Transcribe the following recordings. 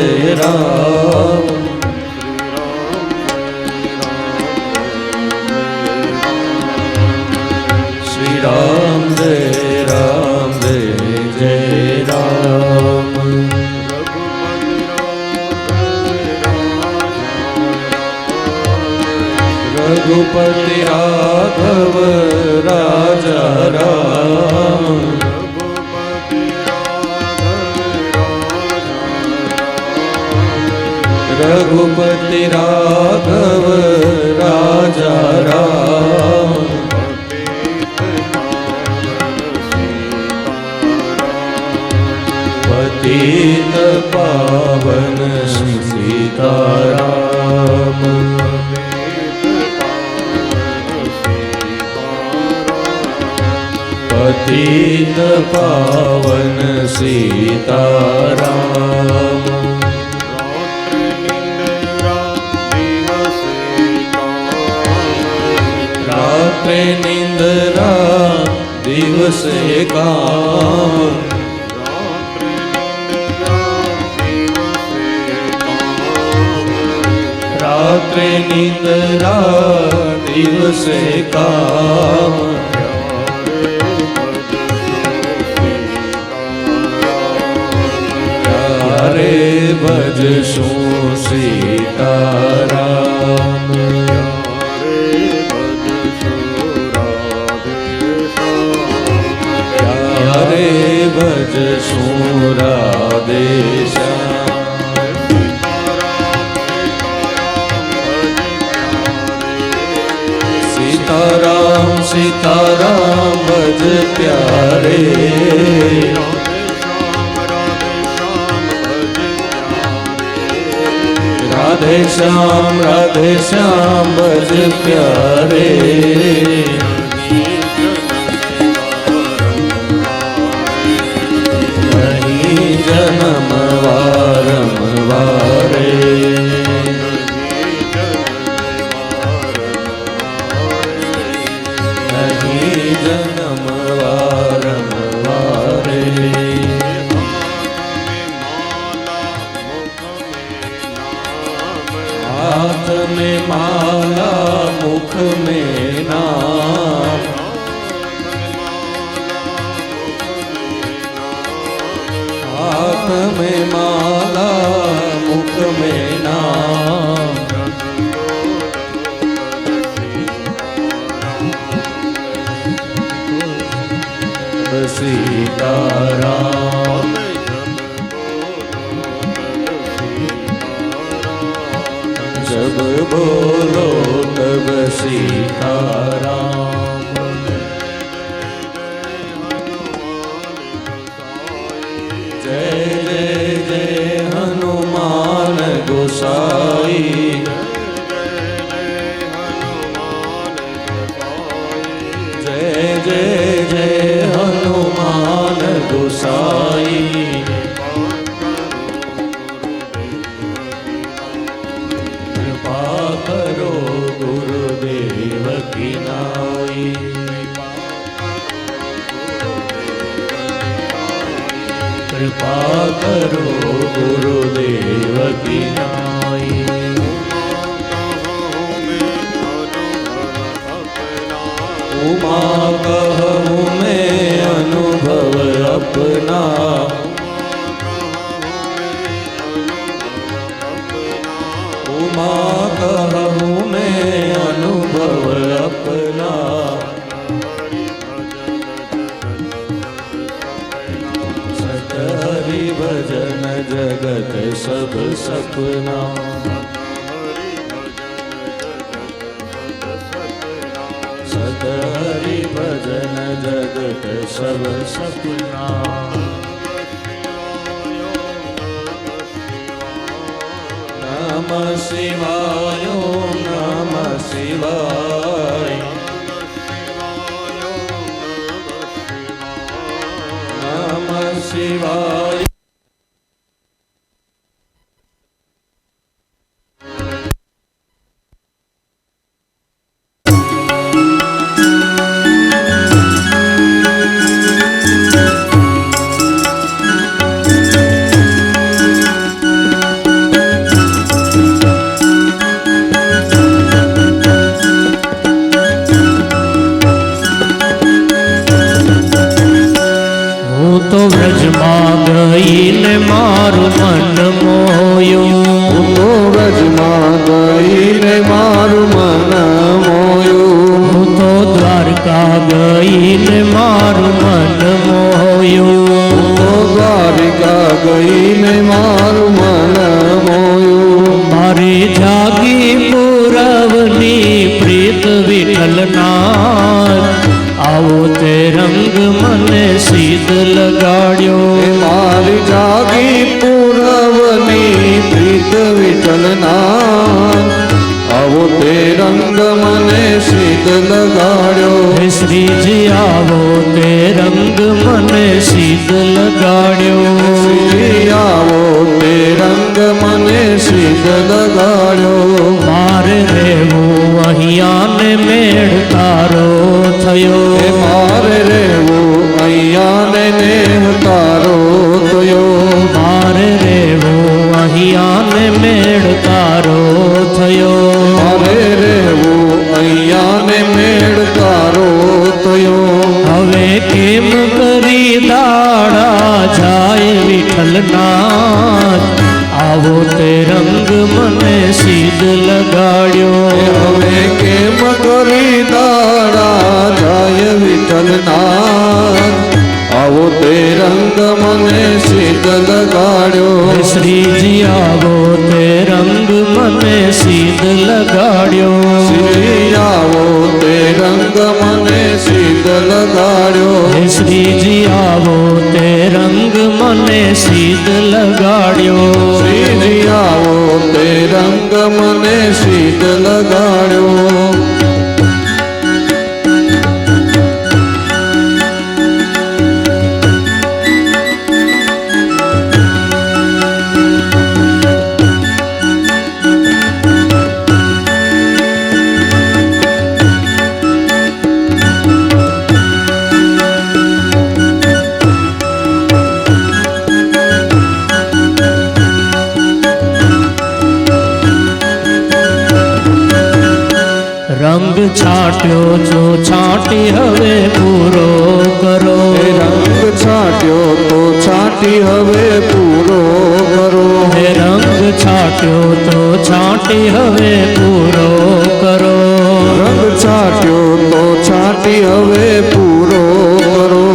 जय राम। श्री राम जय राम जय जय राम। रघुपति राघव राजा राम। रघुपति राघव राजा राम। पतित पावन सीताराम। पतित पावन सीताराम। रात्रि निंद्रा दिवसे काम। रात्रि निंद्रा दिवसे काम। रे भजशु सीताराम। रे भजशु राधेश्याम। सीताराम सीताराम भज प्यारे। राधे श्याम भज प्यारे। नहीं जन्म वारम वारे। नहीं जन्म वारम वारे। हाथ में माला मुख में नाम। हाथ में माला मुख में नाम। सीताराम। जब बोलो तब सीताराम। जय जय जय हनुमान गोसाई। जय जय जय हनुमान गोसाई। कृपा करो गुरुदेव की नाई। कृपा करो गुरुदेव की नाई। उमा कहूँ मैं अनुभव अपना। उमा कहूँ मैं अनुभव अपना। सत हरि भजन जगत सब सपना। सत हरि भजन जगत सब सपना। नमः शिवाय ओम नमः शिवाय। नमः शिवाय। મોયું. હું તો વ્રજમાં ગઈને મારું મન મોયું. હું તો દ્વારકા ગઈને મારું મન મોયું. હું તો દ્વારિકા ગઈને મારું મન મોયું. મારી જાગી પૂરવની પ્રીત વિઠ્ઠલનાથ, આવો તે રંગ મને સીધ લગાડ્યો. એ મારી જાગી પૂરવની પ્રીત વિઠ્ઠલનાથ, આવો તે રંગ મને સીધ લગાડ્યો. હે શ્રીજી આવો તે રંગ મને સીધ લગાડ્યો. શ્રી આવો તે રંગ મને સીધ લગાડ્યો. મારે રહેવું અહીંયા ને મેળ તારો થયો. એ મારે રહેવું અહીંયા ને નેહ તારો થયો. મારે રહેવું અહીંયા ને મેળ તારો થયો. મારે રહેવું અહીંયા ને મેળ તારો થયો. હવે કેમ કરી દાડા જાય વિઠ્ઠલનાથ, આવો તે રંગ મને સીધ લગાડ્યો. એ હવે કેમ કરી દાડા જાય વિઠ્ઠલનાથ, આવો તે રંગ મને સીધ લગાડ્યો. હે શ્રીજી આવો તે રંગ મને સીધ લગાડ્યો. શ્રી આવો તે રંગ મને સીધ લગાડ્યો. હે શ્રીજી આવો તે રંગ મને સીધ લગાડ્યો. શ્રીજી આવો તે રંગ મને સીધ લગાડ્યો. રંગ છાંટ્યો જો છાંટી હવે પૂરો કરો. એ રંગ છાંટ્યો તો છાંટી હવે પૂરો કરો. હે રંગ છાંટ્યો તો છાંટી હવે પૂરો કરો. રંગ છાંટ્યો તો છાંટી હવે પૂરો કરો.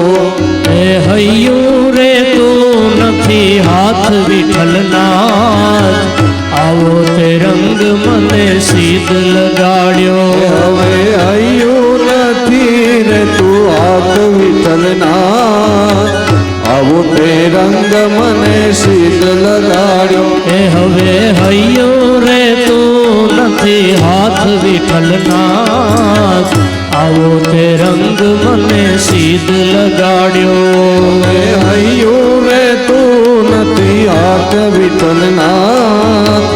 હે હૈયું રે તું નથી હાથ વિઠ્ઠલનાથ, આવો તે રંગ મને સીધ લગાડ્યો. એ હવે હૈયું નથી રે તું હાથ વિઠ્ઠલનાથ, આવો તે રંગ મને સીધ લગાડ્યો. એ હવે હૈયું રે તું નથી હાથ વિઠ્ઠલનાથ, આવો તે રંગ મને સીધ લગાડ્યો. એ હૈયું રે તું નથી હાથ વિઠ્ઠલનાથ,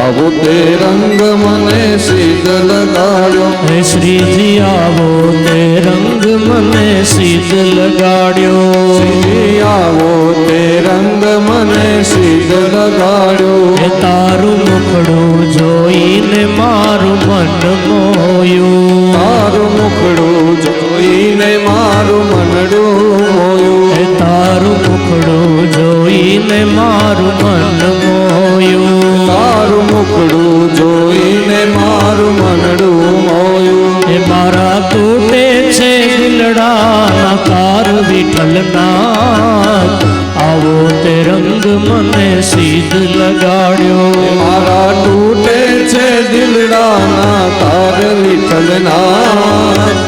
આવો તે રંગ મને સીધ લગાડ્યો. હે શ્રીજી આવો તે રંગ મને સીધ લગાડ્યો. શ્રી આવો તે રંગ મને સીધ લગાડ્યો. હે તારું મુખડું જોઈને મારું મન મોયું. તારું મુખડું જોઈને મારું મનડું મોયું. હે તારું મુખડું જોઈને મારું મન મોયું. તારું મુખડું જોઈને મારું મનડું મોયું. હે મારા તૂટે છે દિલડાના તાર વિઠ્ઠલનાથ, આવો તે રંગ મને સીધ લગાડ્યો. મારા તૂટે છે દિલડાના તાર વિઠ્ઠલનાથ,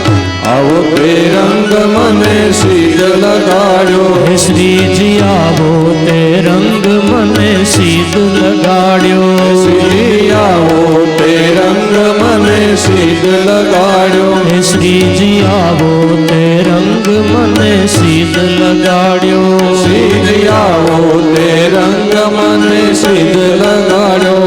આવો તે રંગ મને સીધ લગાડ્યો. હે શ્રીજી આવો તે રંગ મને સીધ લગાડ્યો. શ્રી આવો તે રંગ મને સીધ લગાડ્યો. હે શ્રીજી આવો તે રંગ મને સીધ લગાડ્યો. શ્રી આવો તે રંગ મને સીધ લગાડ્યો.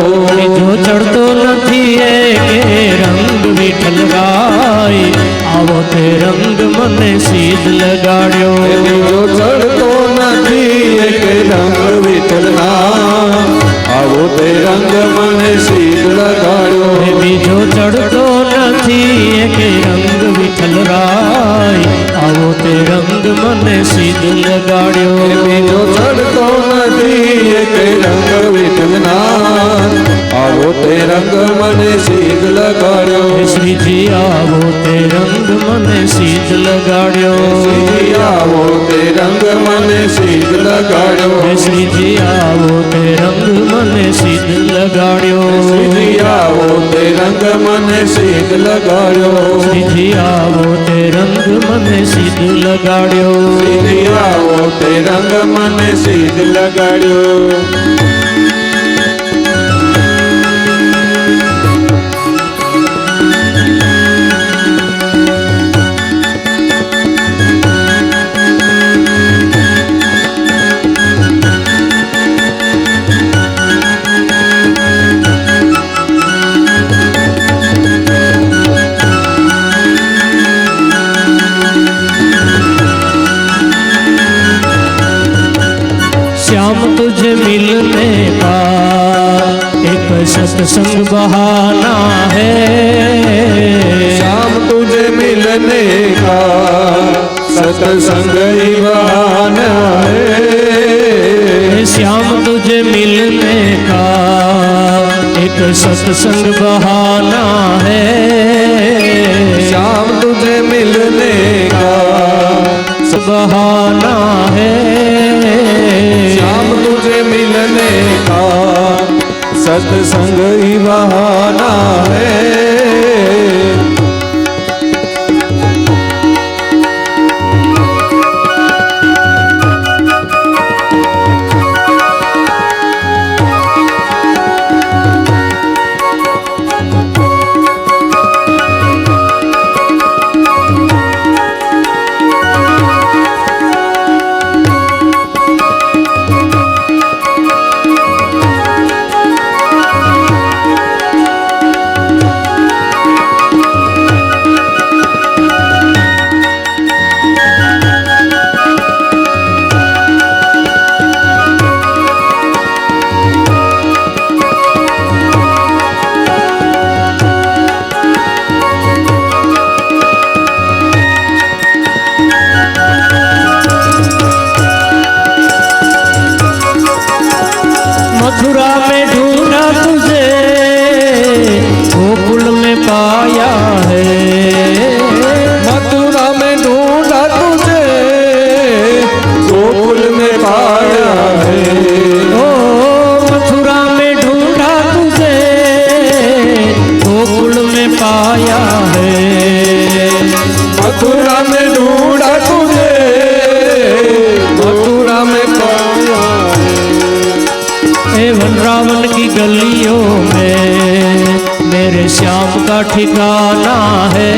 જો ચડતો નથી એ કે રંગ વિઠ્ઠલરાય, આવો તે રંગ મને સીધ લગાડ્યો. બીજો ચડતો નથી એક રંગ વિઠ્ઠલના, આવો તે રંગ મને સીધ લગાડ્યો. બીજો ચડતો નથી એક રંગ વિઠ્ઠલરાય, આવો તે રંગ મને મને સીધ લગાડ્યો. બીજો ચડતો નથી એક રંગ વિઠ્ઠલના, આવો તે રંગ મને સીધ લગાડ્યો. હે શ્રીજી આવો તે રંગ મને સીધ લગાડ્યો. શ્રીજી આવો તે રંગ મને સીધ લગાડ્યો. હે શ્રીજી આવો તે રંગ મને સીધ લગાડ્યો. શ્રીજી આવો તે રંગ મને સીધ લગાડ્યો. શ્રીજી આવો તે રંગ મને સીધ લગાડ્યો. શ્રીજી આવો તે રંગ મને સીધ લગાડ્યો. श्याम तुझे मिलने का एक सत्संग बहाना है. शाम तुझे मिलने का सत्संग ही बहाना है. श्याम तुझे मिलने का एक सत्संग बहाना है. शाम तुझे मिलने का बहाना है. शाम तुझे मिलने का सत्संग ही बहाना है. मथुरा में ढूंढा तुझे गोकुल में पाया है. मथुरा में ढूंढा तुझे गोकुल में पाया है. ओ मथुरा में ढूंढा तुझे गोकुल में पाया है. मथुरा में ढूंढा तुझे मथुरा में पाया है. हे वनरावन की गलियों में मेरे श्याम का ठिकाना है.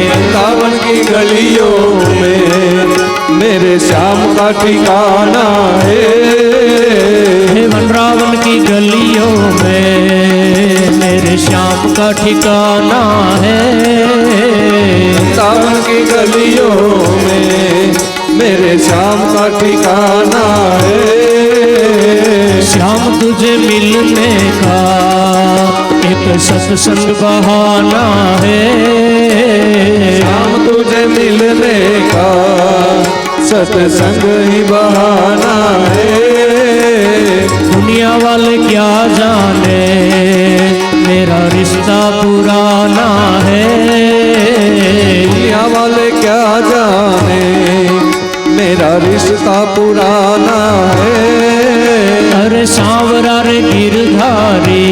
वृंदावन की गलियों में मेरे श्याम का ठिकाना है. हे वनरावन की गलियों में मेरे श्याम का ठिकाना है. वृंदावन की गलियों में मेरे श्याम का ठिकाना है. श्याम तुझे मिलने का एक सत्संग बहाना है. श्याम तुझे मिलने का सत्संग ही बहाना है. दुनिया वाले क्या जाने मेरा रिश्ता पुराना है. दुनिया वाले क्या जाने मेरा रिश्ता पुराना है. अरे सांवरा रे गिरधारी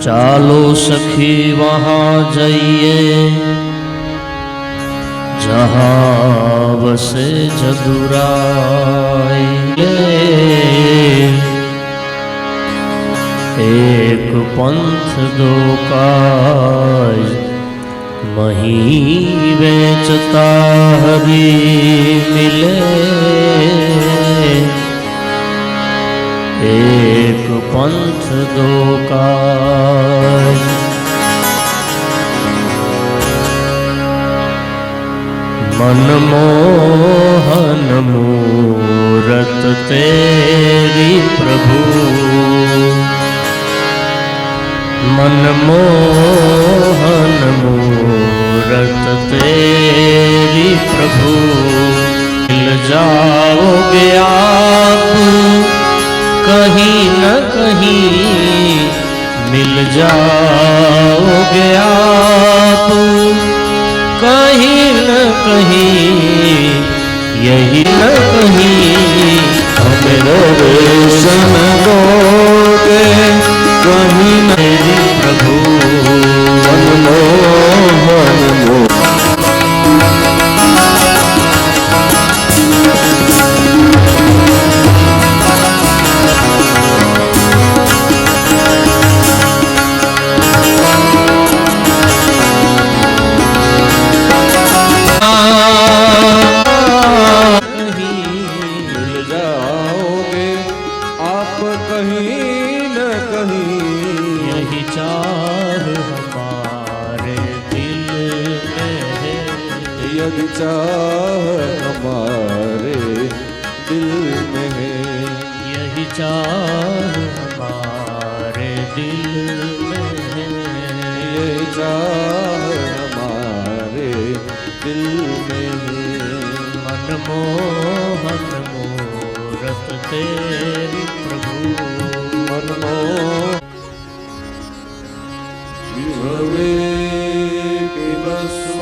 चालो सखी वहाँ जाइए जहाँ बसे जदुराई। एक पंथ दो काज मही बेचता हरि मिले। एक पंथ दो काज मनमोहन मूरत तेरी प्रभु। मनमोहन मूरत तेरी प्रभु। मिल जाओगे आप कहीं न कहीं, मिल जाओगे आप कहीं न कहीं, यही न कहीं हमें दर्शन दोगे कहीं न। तेरी प्रभु मनमोहन चाह हमारे दिल में है। यही चाह हमारे दिल में है। ये चाह हमारे दिल में है। मनमोहन मूरत तेरी प्रभु। मनमोहन विभवे पिबस्वामृत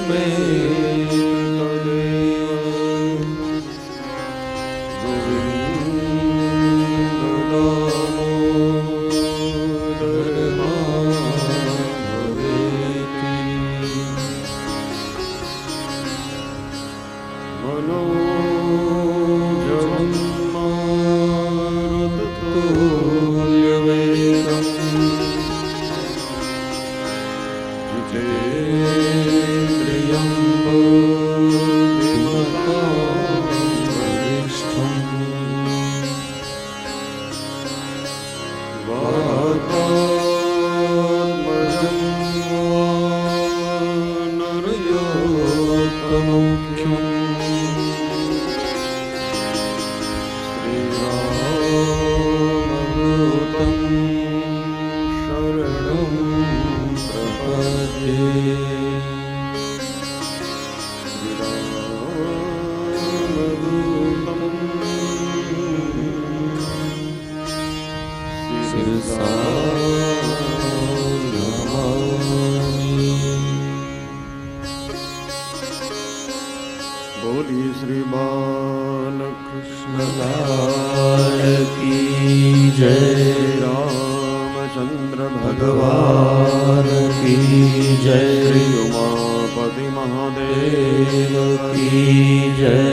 में मनोजवं मारुततुल्यवेगम् जितेन्द्रियं बुद्धिमतां वरिष्ठम् वातात्मजं वानरयोत्तममुख्यम् श्रीरामदूतं शरणं प्रपद्ये शिरसा नमामि। बोलिए श्री बालकृष्ण लाल की जय, रामचंद्र भगवान की जय, श्री उमापति महादेव की जय,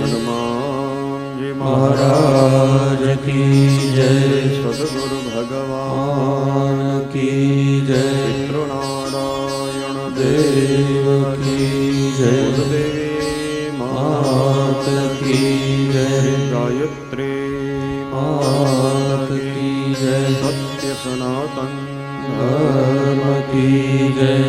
हनुमान जी महाराज की जय, सदगुरु भगवान मान की जय, पितृनारायण देव की जय, देवी मात की जय, गायत्री मात की जय, सत्य सनातन धर्म की जय,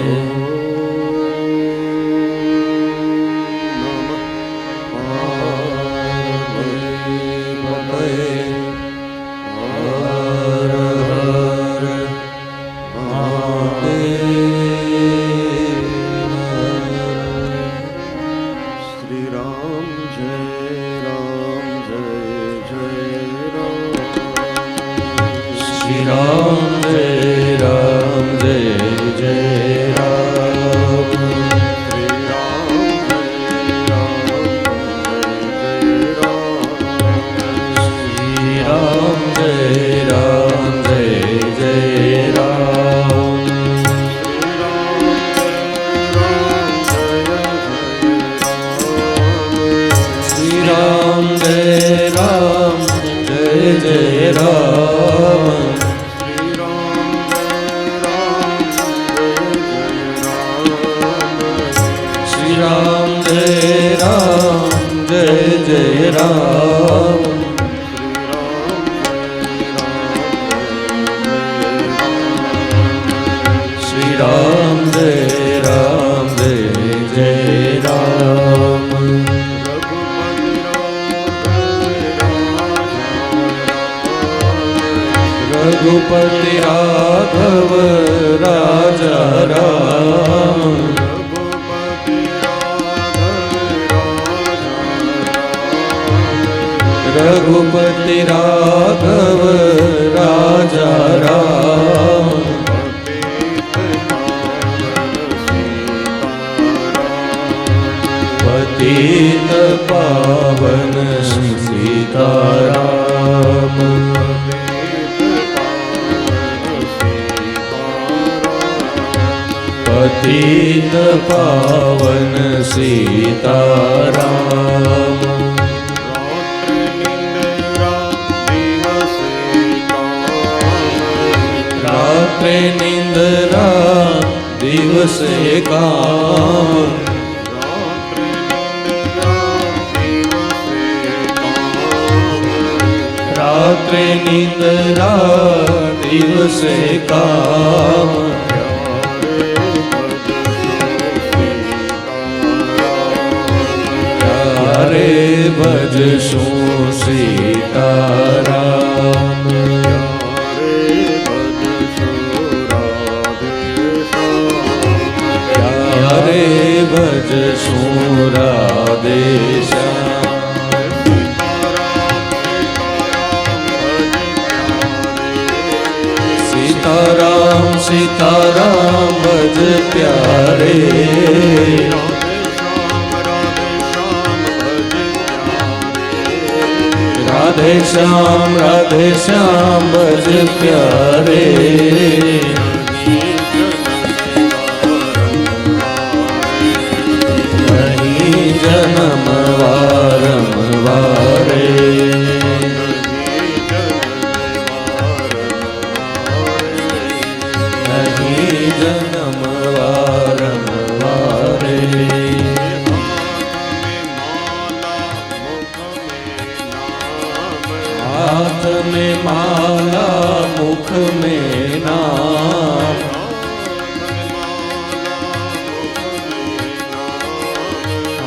रघुपति राघव राजा राम, रघुपति राघव राजा राम, पतित पावन सीताराम, पतित पावन सीताराम, रात्रि निंद्रा दिवसे काम, रात्रि निंद्रा दिवसे काम, रे भज सो सीताराम, रे भज सो राधेशा, सीताराम सीताराम भज प्यारे, राधे श्याम भज प्यारे, नहीं जन्म हाथ में माला मुख में नाम,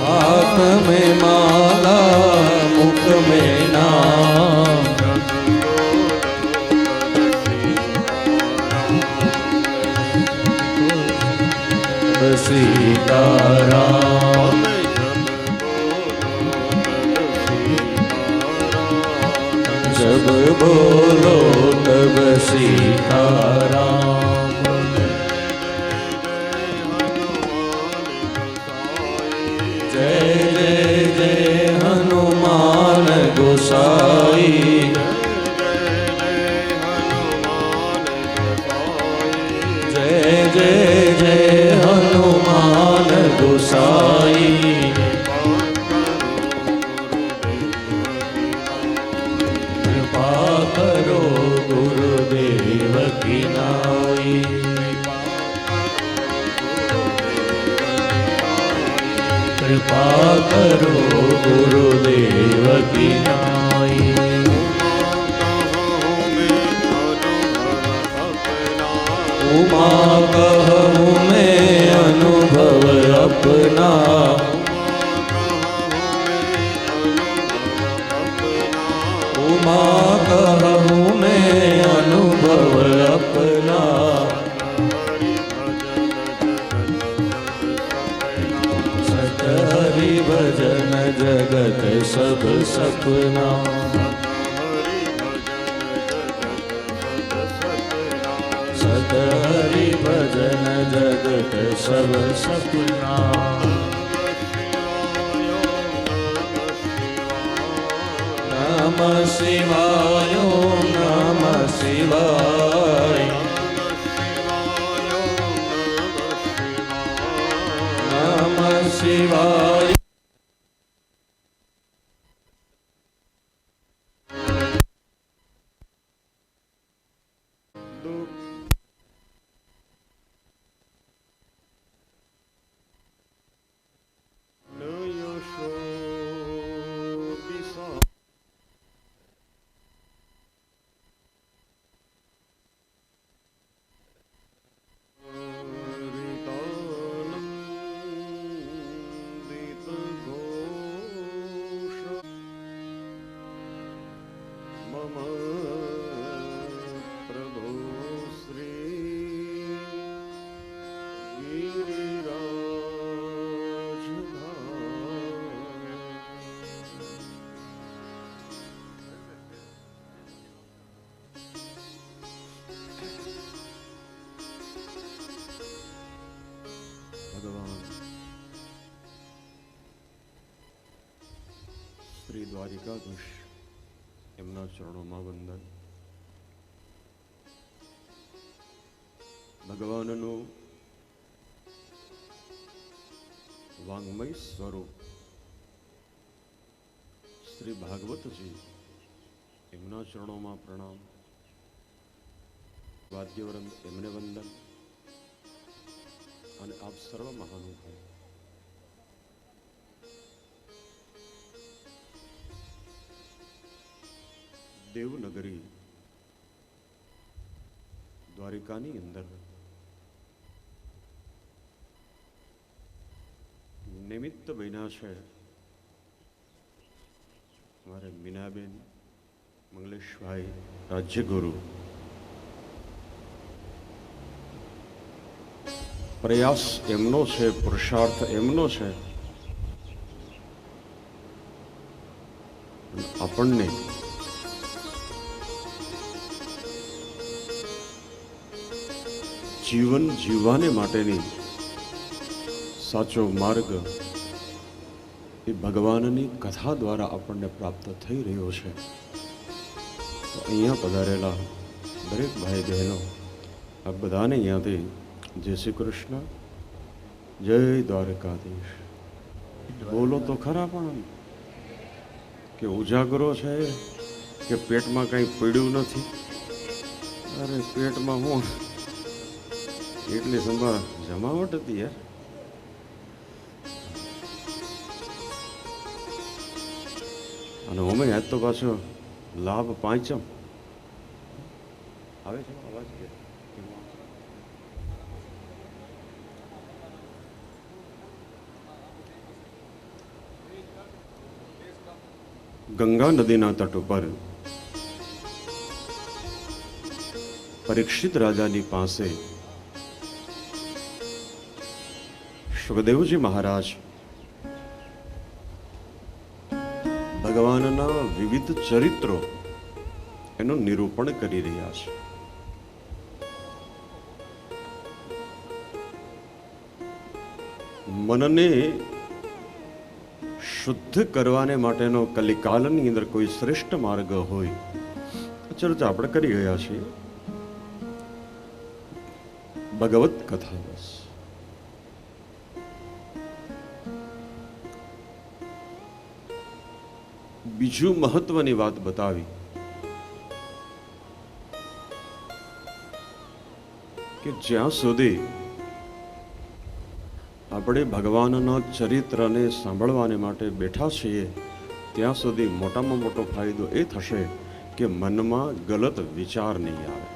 हाथ में माला मुख में नाम, सीताराम जब बोलो तब सीताराम, जय जय जय हनुमान गोसाई, जय जय जय हनुमान गोसाई, कृपा करो गुरुदेव की नाई, कृपा करो गुरुदेव की नाई, उमा कहूँ मैं अनुभव अपना, उमा कहूँ मैं अनुभव अपना, सत हरि भजन जगत सब सपना, सत हरि भजन जगत सब सपना, नमः शिवाय ओम नमः शिवाय, नमः शिवाय, ભગવાન શ્રી દ્વારિકાધીશ એમના ચરણોમાં વંદન. ભગવાનનું વાંગ્મય સ્વરૂપ શ્રી ભાગવતજી એમના ચરણોમાં પ્રણામ. વાદ્યવૃંદ એમને વંદન અને આપ સર્વ મહાનુભાવ દેવનગરી દ્વારિકાની અંદર નિમિત્ત બન્યા છે મારે મીનાબેન મંગલેશભાઈ રાજ્યગુરુ. પ્રયાસ એમનો છે, પુરુષાર્થ એમનો છે. આપણને જીવન જીવવાને માટેની સાચો માર્ગ એ ભગવાનની કથા દ્વારા આપણને પ્રાપ્ત થઈ રહ્યો છે. તો અહીંયા પધારેલા દરેક ભાઈ બહેનો આ બધાને અહીંયાથી જય શ્રી કૃષ્ણ, જય દ્વારકાધીશ બોલો તો ખરા. પણ કે ઉજાગરો છે કે પેટમાં કંઈ પડ્યું નથી? અરે પેટમાં હું એટલી સંભાળ જમાવટ હતી યાર. અને અમે આજ તો પાછો લાભ પાંચમ આવે છે અવાજ કે ગંગા નદીના તટ ઉપર પરીક્ષિત રાજાની પાસે સુખદેવજી મહારાજ ભગવાનના વિવિધ ચરિત્રો એનું નિરૂપણ કરી રહ્યા છે. મનને શુદ્ધ કરવાને માટેનો કલિકાલની અંદર કોઈ શ્રેષ્ઠ માર્ગ હોય ચર્ચા આપણે કરી ગયા છીએ. ભગવત કથા બસ. બીજું મહત્વની વાત બતાવી કે જ્યાં સુધી આપણે ભગવાનના ચરિત્રને સાંભળવાને માટે બેઠા છીએ ત્યાં સુધી મોટામાં મોટો ફાયદો એ થશે કે મનમાં ગલત વિચાર નહીં આવે.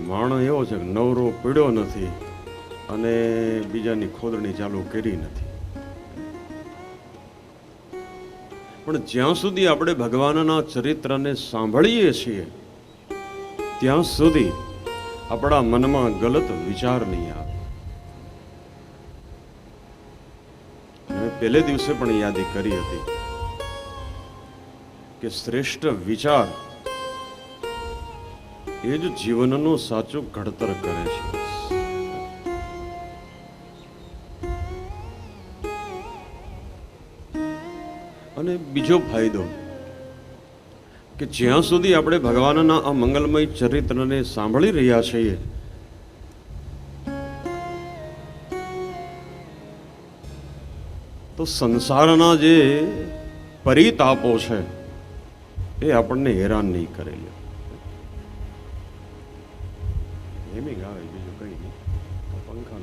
માણસ એવો છે કે નવરો પીડ્યો નથી અને બીજાની ખોદણી ચાલુ કરી નથી. પણ જ્યાં સુધી આપણે ભગવાનના ચરિત્રને સાંભળીએ છીએ ત્યાં સુધી આપણા મનમાં ગલત વિચાર નહીં આવે. પહેલે દિવસે પણ યાદી કરી હતી કે શ્રેષ્ઠ વિચાર એ જ જીવનનું સાચું ઘડતર કરે છે. અને બીજો ફાયદો કે જ્યાં સુધી આપણે ભગવાનના આ મંગલમય ચરિત્રને સાંભળી રહ્યા છીએ તો સંસારના જે પરિતાપો છે એ આપણને હેરાન નહીં કરે. એમ ગાવે બીજું કઈ નહીં. પંખા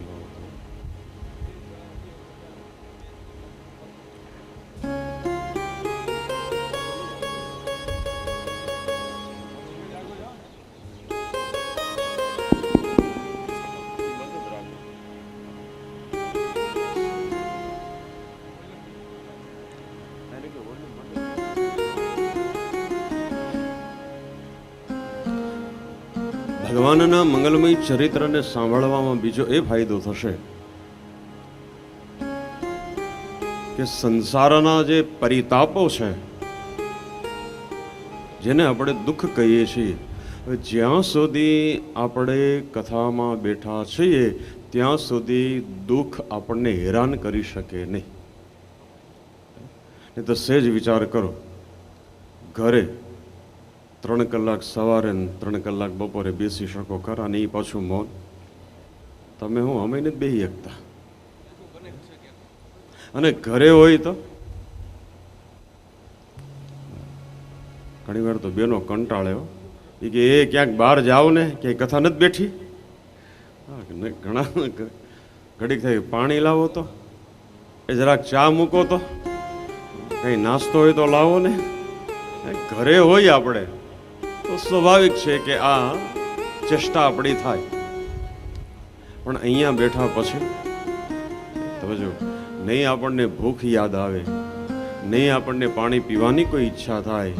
ભગવાનના મંગલમય ચરિત્રને સાંભળવામાં બીજો એ ફાયદો થશે કે સંસારના જે પરિતાપો છે જેને આપણે દુઃખ કહીએ છીએ જ્યાં સુધી આપણે કથામાં બેઠા છીએ ત્યાં સુધી દુઃખ આપણને હેરાન કરી શકે નહીં. તો સહેજ વિચાર કરો, ઘરે 3 કલાક સવારે 3 કલાક બપોરે બેસી શકો ખરા ને એ પાછું મૌન. તમે હું અમે નથી બેસી શકતા. અને ઘરે હોય તો ઘણી વાર તો બેનો કંટાળ્યો એ કે એ ક્યાંક બહાર જાઓ ને ક્યાંય કથા નથી બેઠી. ઘણા ઘડીક થાય પાણી લાવો તો એ જરાક ચા મૂકો તો કઈ નાસ્તો હોય તો લાવો ને. ઘરે હોય આપણે તો સ્વાભાવિક છે કે આ ચેષ્ટા આપણી થાય. પણ અહીંયા બેઠા પછી તમે જો નહીં આપણને ભૂખ યાદ આવે, નહીં આપણને પાણી પીવાની કોઈ ઈચ્છા થાય,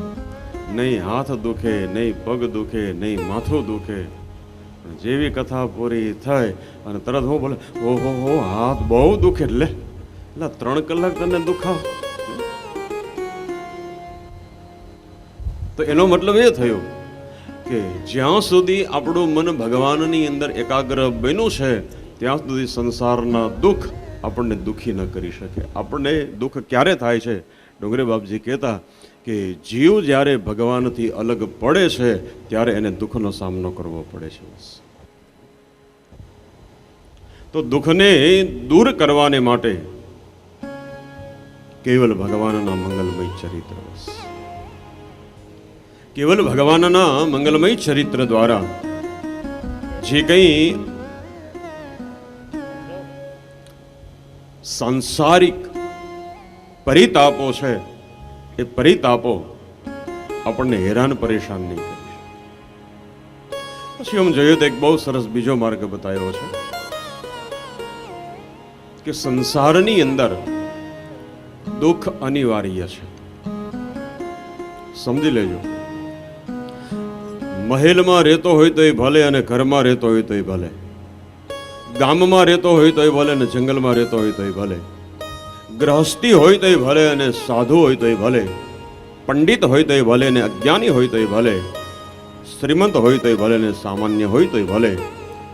નહીં હાથ દુખે, નહીં પગ દુખે, નહીં માથું દુખે. પણ જેવી કથા પૂરી થાય અને તરત હું બોલે ઓહો હો હાથ બહુ દુખે એટલે 3 કલાક તને દુખાવ. તો એનો મતલબ એ થયો કે જ્યાં સુધી આપણું મન ભગવાનની અંદર એકાગ્ર બન્યું છે ત્યાં સુધી સંસારના દુઃખ આપણને દુઃખી ન કરી શકે. આપણને દુઃખ ક્યારે થાય છે? ડુંગરે બાપજી કહેતા કે જીવ જ્યારે ભગવાનથી અલગ પડે છે ત્યારે એને દુઃખનો સામનો કરવો પડે છે. તો દુઃખને દૂર કરવાને માટે કેવલ ભગવાનના મંગલમય ચરિત્ર બસ. કેવલ ભગવાનના મંગલમય ચરિત્ર દ્વારા જે કંઈ સાંસારિક પરિતાપો છે એ પરિતાપો આપણને હેરાન પરેશાન નહીં કરે. પછી આમ જોઈએ તો એક બહુ સરસ બીજો માર્ગ બતાવ્યો છે કે સંસારની અંદર દુઃખ અનિવાર્ય છે. સમજી લેજો, મહેલમાં રહેતો હોય તોય ભલે અને ઘરમાં રહેતો હોય તોય ભલે, ગામમાં રહેતો હોય તોય ભલે અને જંગલમાં રહેતો હોય તોય ભલે, ગ્રહસ્થી હોય તોય ભલે અને સાધુ હોય તોય ભલે, પંડિત હોય તોય ભલે અને અજ્ઞાની હોય તોય ભલે, શ્રીમંત હોય તોય ભલે અને સામાન્ય હોય તોય ભલે,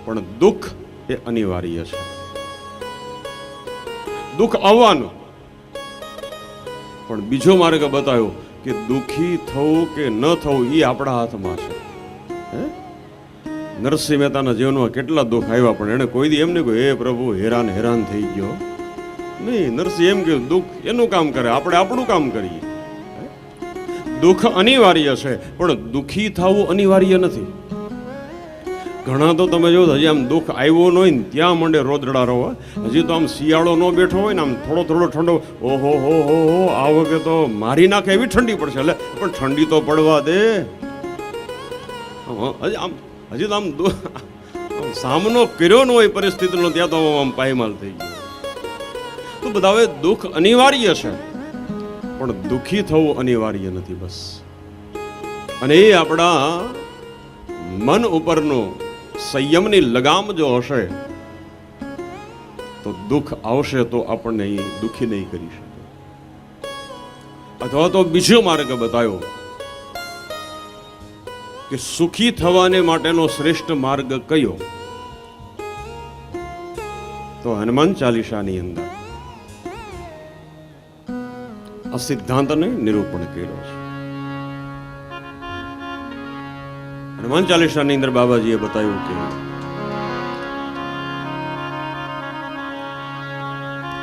પણ દુઃખ એ અનિવાર્ય છે. દુઃખ આવવાનું. પણ બીજો માર્ગ બતાવ્યો કે દુઃખી થવું કે ન થવું એ આપણા હાથમાં છે. નરસિંહ મહેતાના જીવનમાં કેટલા દુઃખ આવ્યા, પણ એને કોઈ દી એમ નહીં કહ્યું હે પ્રભુ હેરાન હેરાન થઈ ગયો. નહીં, નરસિંહ એમ કે દુઃખ એનું કામ કરે, આપણે આપણું કામ કરીએ. દુઃખ અનિવાર્ય છે, પણ દુઃખી થવું અનિવાર્ય નથી. ઘણા તો તમે જો હજી આમ દુઃખ આવ્યો ન હોય ને ત્યાં મંડે રોદડા રહો. હજી તો આમ શિયાળો ન બેઠો હોય ને આમ થોડો થોડો ઠંડો, ઓહો હો હો હો આ વખતે તો મારી નાખે એવી ઠંડી પડશે. એટલે પણ ઠંડી તો પડવા દે. હજી તો આમ સામનો કર્યો ન હોય પરિસ્થિતિનો, ત્યાં તો આમ પાયમાલ થઈ ગયો. તો બધા હવે દુઃખ અનિવાર્ય છે, પણ દુઃખી થવું અનિવાર્ય નથી. બસ. અને એ આપણા મન ઉપરનું સંયમની લગામ જો હશે તો દુઃખ આવશે તો આપણને એ દુઃખી નહીં કરી શકે. અથવા તો બીજો માર્ગ બતાવ્યો કે સુખી થવાને માટેનો શ્રેષ્ઠ માર્ગ કયો? તો હનુમાન ચાલીસાની અંદર આ સિદ્ધાંતને નિરૂપણ કર્યો છે. હનુમાન ચાલીસાની અંદર બાબાજીએ બતાવ્યું કે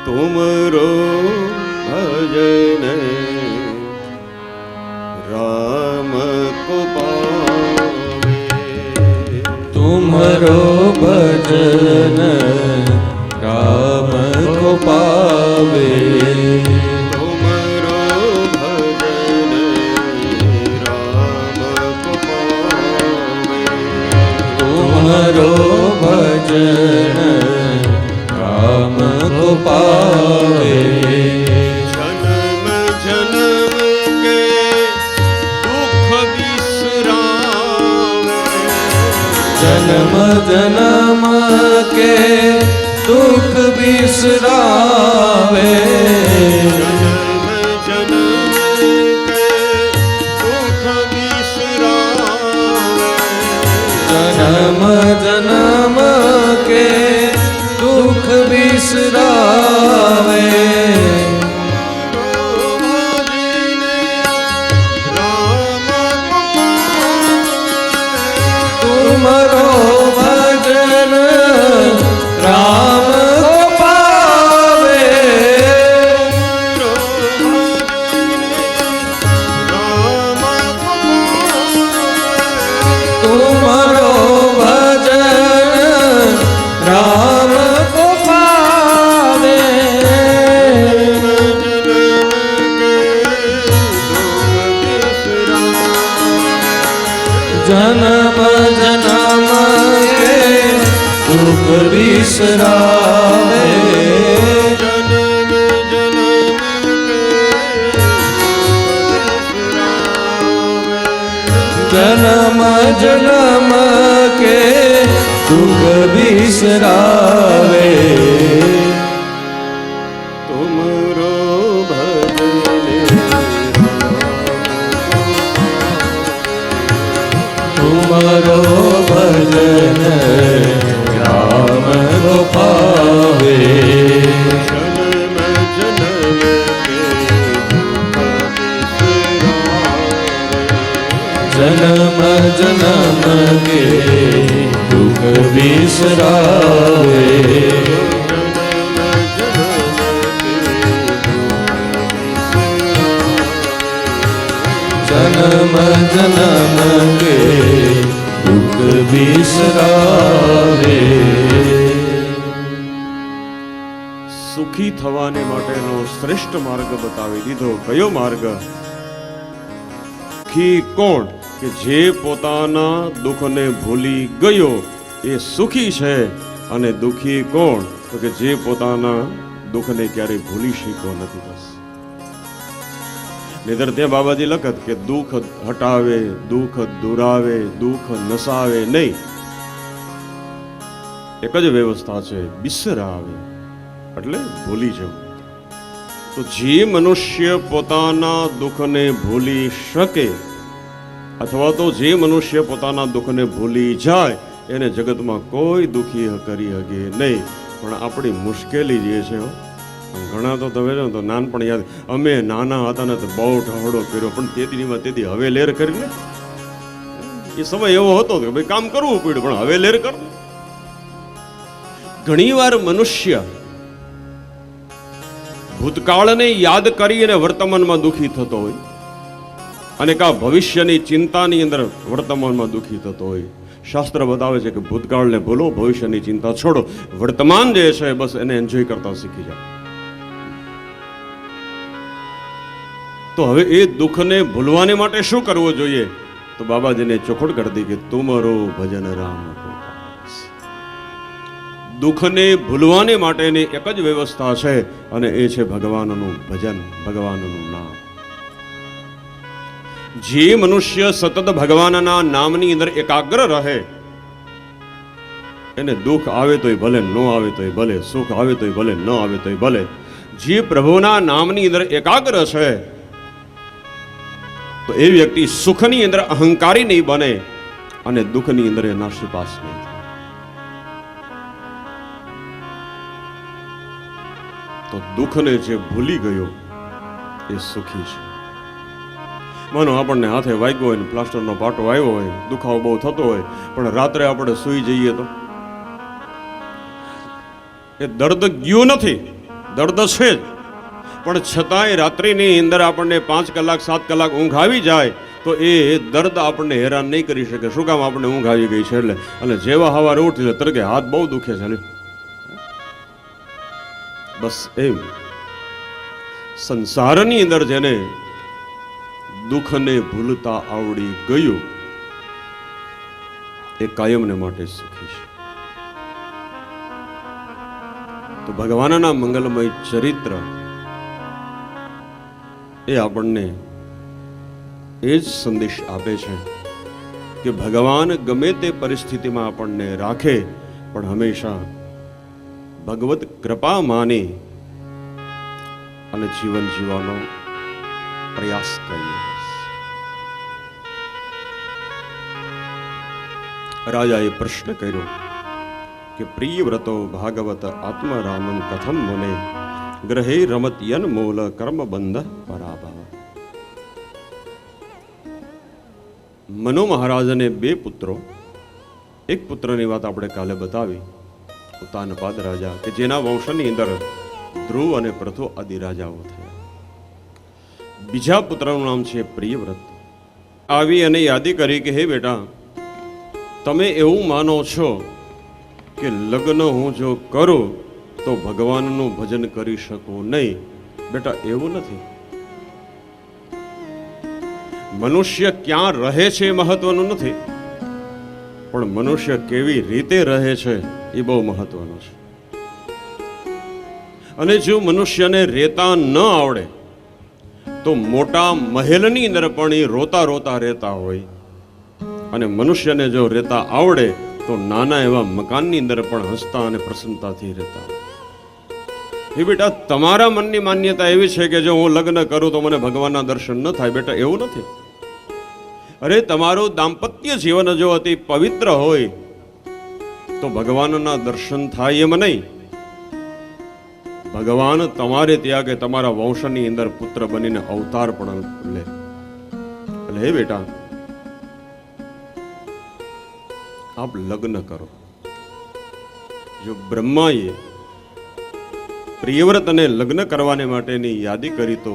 તુમરો ભજન રામ કો પાવે, તુમરો ભજન રામ કો પાવે, તુમરો ભજન રામ કો પાવે, જન્મ જન્મ કે દુઃખ વિસરાવે, જન્મ જન્મ કે દુઃખ વિસરાવે, જન્મ જન્મ કે દુઃખ વિસરાવે, તુમરો ભજન રામ કો પાવે, તુમરો ભજન રામ કો પાવે, જન્મ જન્મ કે દુઃખ વિસરાવે, જન્મ જન્મ કે દુઃખ વિસરાવે, તુમરો ભજન તુમરો ભજન રામ કો પાવે, જન્મ જન્મ કે જન્મ જન્મ કે દુઃખ વિસરાવે, જન્મ જન્મ કે દુઃખ વિસરાવે. સુખી થવાને માટેનો શ્રેષ્ઠ માર્ગ બતાવી દીધો. કયો માર્ગ? સુખી કોણ? કે જે પોતાના દુઃખને ભૂલી ગયો એ સુખી છે. અને દુઃખી કોણ? તો કે જે પોતાના દુઃખને ક્યારેય ભૂલી શક્યો નથી. બસ નહીતર ત્યાં બાબાજી લખત કે દુઃખ હટાવે, દુઃખ દુરાવે, દુઃખ નસાવે નહીં. એક જ વ્યવસ્થા છે, બિસરાવે એટલે ભૂલી જવું. તો જે મનુષ્ય પોતાના દુઃખને ભૂલી શકે અથવા તો જે મનુષ્ય પોતાના દુઃખને ભૂલી જાય એને જગતમાં કોઈ દુઃખી કરી શકે નહીં. પણ આપણી મુશ્કેલી જે છે, ઘણા તો તમે જો તો નાનપણ યાદ, અમે નાના હતા ને તો બહુ ઢહડો કર્યો, પણ તેથી હવે લેર કરીને એ સમય એવો હતો કે ભાઈ કામ કરવું પડ્યું, પણ હવે લેર કર. ઘણીવાર મનુષ્ય ભૂતકાળને યાદ કરીને વર્તમાનમાં દુઃખી થતો હોય અને કા ભવિષ્યની ચિંતાની અંદર વર્તમાનમાં દુઃખી થતો હોય. શાસ્ત્ર બતાવે છે કે ભૂતકાળને ભૂલો, ભવિષ્યની ચિંતા છોડો, વર્તમાન જે છે બસ એને એન્જોય કરતા શીખી જાઓ. તો હવે એ દુઃખને ભૂલવાને માટે શું કરવું જોઈએ? તો બાબાજીને ચોખવટ કરી દી કે તુમરો ભજન રામ. દુઃખને ભૂલવાને માટેની એક જ વ્યવસ્થા છે અને એ છે ભગવાનનું ભજન, ભગવાનનું નામ. જે મનુષ્ય સતત ભગવાનના નામની અંદર એકાગ્ર રહે એને દુઃખ આવે તોય ભલે, ન આવે તોય ભલે, સુખ આવે તોય ભલે, ન આવે તોય ભલે. જે પ્રભુના નામની અંદર એકાગ્ર છે તો એ વ્યક્તિ સુખની અંદર અહંકારી નહીં બને અને દુઃખની અંદર એ નાસીપાસ નહીં થાય. તો દુઃખને જે ભૂલી ગયો એ સુખી છે. માનો આપણને હાથે વાગ્યો હોય ને પ્લાસ્ટરનો પાટો આવ્યો હોય, દુખાવો બહુ થતો હોય, પણ રાત્રે આપણે સૂઈ જઈએ તો એ દર્દ ગયું નથી, દર્દ છે જ, પણ છતાંય રાત્રિની અંદર આપણને 5 કલાક 7 કલાક ઊંઘ આવી જાય તો એ દર્દ આપણને હેરાન નહીં કરી શકે. શું કામ? આપણને ઊંઘ આવી ગઈ છે એટલે. અને જેવા સવારે ઉઠી તરકે હાથ બહુ દુખે છે. બસ એમ સંસારની અંદર જેને દુઃખને ભૂલતા આવડી ગયું એ કાયમને માટે સુખી છે. તો ભગવાનના મંગલમય ચરિત્ર એ આપણને એ જ સંદેશ આપે છે કે ભગવાન ગમે તે પરિસ્થિતિમાં આપણને રાખે પણ હંમેશા ભગવત કૃપા માની અને જીવન જીવવાનો પ્રયાસ કરીએ. રાજાએ પ્રશ્ન કર્યો કે પ્રિયવ્રતો ભાગવત આત્મરામમ કથમ મુને ગ્રહે રમત યન મૂલ કર્મ બંધ પરાભવ. મનુ મહારાજને 2 પુત્રો, એક પુત્રની વાત આપણે કાલે બતાવી, ઉતાનપાદ રાજા કે જેના વંશની અંદર ધ્રુવ અને પૃથુ આદિ રાજાઓ થયા. બીજા પુત્રનું નામ છે પ્રિયવ્રત. આવી અને યાદી કરી કે હે બેટા, તમે એવું માનો છો કે લગ્ન હું જો કરું તો ભગવાનનું ભજન કરી શકું નહીં. બેટા એવું નથી. મનુષ્ય ક્યાં રહે છે એ મહત્વનું નથી, પણ મનુષ્ય કેવી રીતે રહે છે એ બહુ મહત્વનું છે. અને જો મનુષ્યને રહેતા ન આવડે તો મોટા મહેલની અંદર પણ એ રોતા રોતા રહેતા હોય, અને મનુષ્યને જો રહેતા આવડે તો નાના એવા મકાનની અંદર પણ હસતા અને પ્રસન્નતાથી રહેતા. એ બેટા તમારા મનની માન્યતા એવી છે કે જો હું લગ્ન કરું તો મને ભગવાનના દર્શન ન થાય. બેટા એવું નથી. અરે તમારું દાંપત્ય જીવન જો અતિ પવિત્ર હોય તો ભગવાનના દર્શન થાય એમ નહીં. ભગવાન તમારે ત્યાં કે તમારા વંશની અંદર પુત્ર બનીને અવતાર પણ લે. એટલે હે બેટા, આપ લગ્ન કરો. જો બ્રહ્માએ પ્રિયવ્રતને લગ્ન કરવાને માટેની યાદી કરી તો